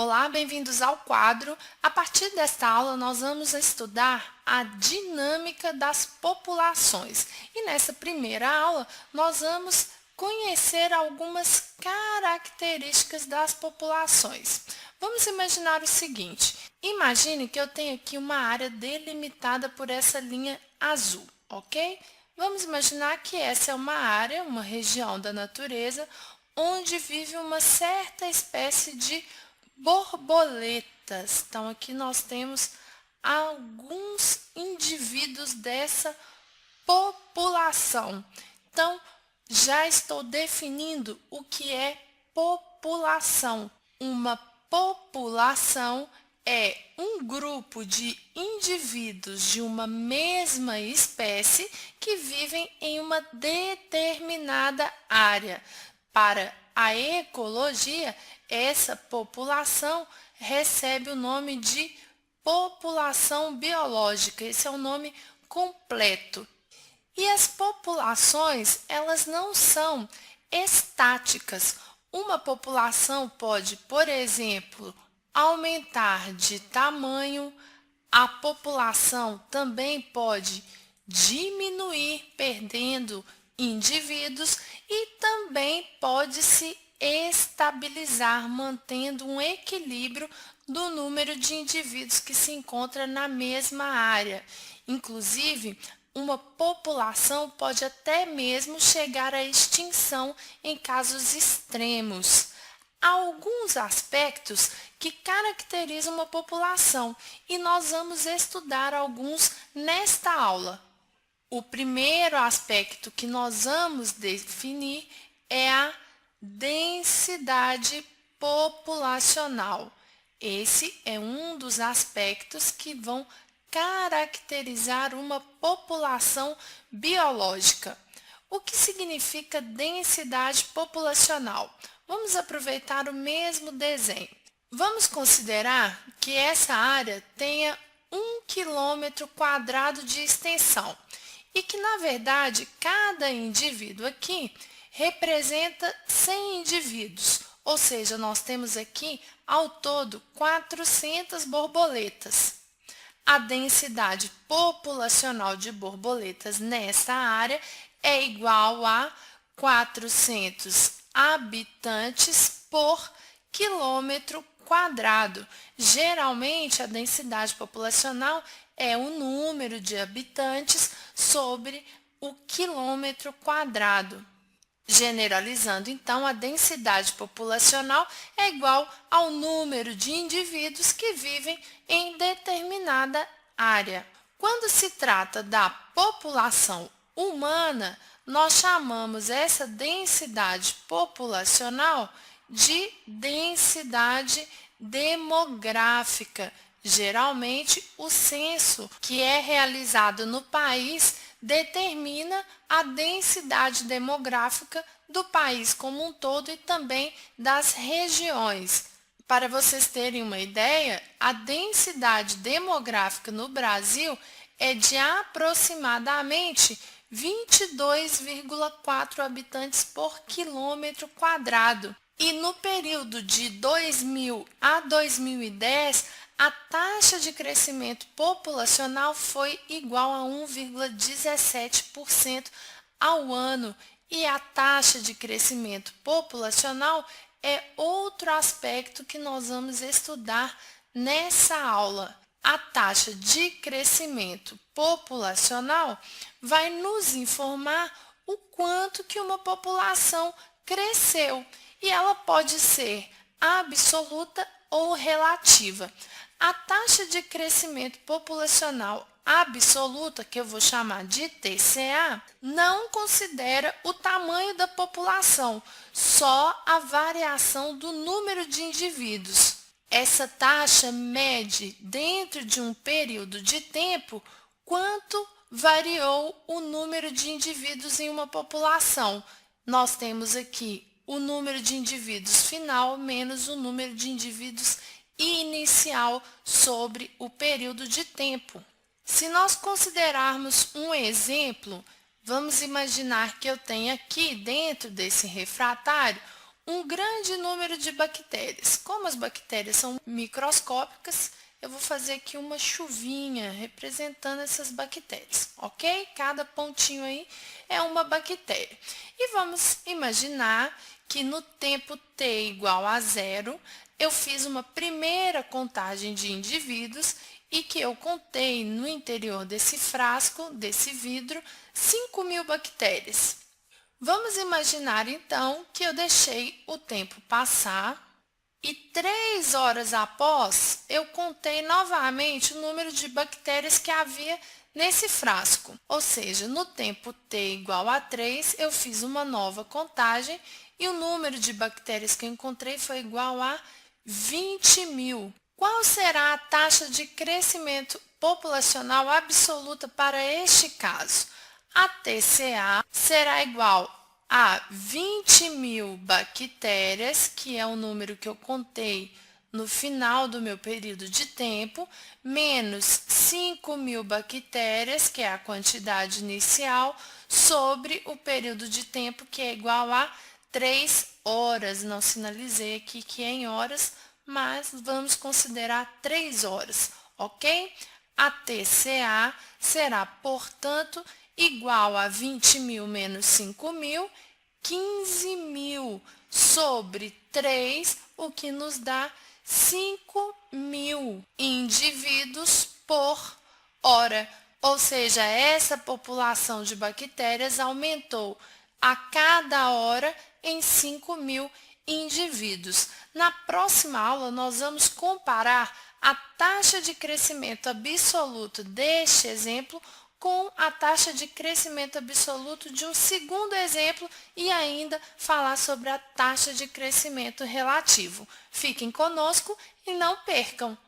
Olá, bem-vindos ao quadro. A partir desta aula, nós vamos estudar a dinâmica das populações. E nessa primeira aula, nós vamos conhecer algumas características das populações. Vamos imaginar o seguinte: imagine que eu tenho aqui uma área delimitada por essa linha azul, ok? Vamos imaginar que essa é uma área, uma região da natureza, onde vive uma certa espécie de borboletas. Então, aqui nós temos alguns indivíduos dessa população. Então, já estou definindo o que é população. Uma população é um grupo de indivíduos de uma mesma espécie que vivem em uma determinada área. Para a ecologia, essa população recebe o nome de população biológica. Esse é o nome completo. E as populações, elas não são estáticas. Uma população pode, por exemplo, aumentar de tamanho, a população também pode diminuir, perdendo indivíduos, e também pode se estabilizar, mantendo um equilíbrio do número de indivíduos que se encontra na mesma área. Inclusive, uma população pode até mesmo chegar à extinção em casos extremos. Há alguns aspectos que caracterizam uma população e nós vamos estudar alguns nesta aula. O primeiro aspecto que nós vamos definir é a densidade populacional. Esse é um dos aspectos que vão caracterizar uma população biológica. O que significa densidade populacional? Vamos aproveitar o mesmo desenho. Vamos considerar que essa área tenha 1 km² de extensão e que, na verdade, cada indivíduo aqui representa 100 indivíduos, ou seja, nós temos aqui, ao todo, 400 borboletas. A densidade populacional de borboletas nessa área é igual a 400 habitantes por quilômetro quadrado. Geralmente, a densidade populacional é o número de habitantes sobre o quilômetro quadrado. Generalizando, então, a densidade populacional é igual ao número de indivíduos que vivem em determinada área. Quando se trata da população humana, nós chamamos essa densidade populacional de densidade demográfica. Geralmente, o censo que é realizado no país determina a densidade demográfica do país como um todo e também das regiões. Para vocês terem uma ideia, a densidade demográfica no Brasil é de aproximadamente 22,4 habitantes por quilômetro quadrado. E no período de 2000 a 2010, a taxa de crescimento populacional foi igual a 1,17% ao ano. E a taxa de crescimento populacional é outro aspecto que nós vamos estudar nessa aula. A taxa de crescimento populacional vai nos informar o quanto que uma população cresceu. E ela pode ser absoluta ou relativa. A taxa de crescimento populacional absoluta, que eu vou chamar de TCA, não considera o tamanho da população, só a variação do número de indivíduos. Essa taxa mede, dentro de um período de tempo, quanto variou o número de indivíduos em uma população. Nós temos aqui o número de indivíduos final menos o número de indivíduos inicial sobre o período de tempo. Se nós considerarmos um exemplo, vamos imaginar que eu tenho aqui dentro desse refratário um grande número de bactérias. Como as bactérias são microscópicas, eu vou fazer aqui uma chuvinha representando essas bactérias, ok? Cada pontinho aí é uma bactéria. E vamos imaginar que no tempo t igual a 0, eu fiz uma primeira contagem de indivíduos e que eu contei no interior desse frasco, desse vidro, 5.000 bactérias. Vamos imaginar, então, que eu deixei o tempo passar e 3 horas após, eu contei novamente o número de bactérias que havia nesse frasco. Ou seja, no tempo t igual a 3, eu fiz uma nova contagem e o número de bactérias que eu encontrei foi igual a 20.000. Qual será a taxa de crescimento populacional absoluta para este caso? A TCA será igual a 20.000 bactérias, que é o número que eu contei no final do meu período de tempo, menos 5.000 bactérias, que é a quantidade inicial, sobre o período de tempo, que é igual a 3 horas. Não sinalizei aqui que é em horas, mas vamos considerar 3 horas, ok? A TCA será, portanto, igual a 20.000 menos 5.000, 15.000 sobre 3, o que nos dá 5.000 indivíduos por hora. Ou seja, essa população de bactérias aumentou a cada hora em 5.000 indivíduos. Na próxima aula, nós vamos comparar a taxa de crescimento absoluto deste exemplo com a taxa de crescimento absoluto de um segundo exemplo e ainda falar sobre a taxa de crescimento relativo. Fiquem conosco e não percam!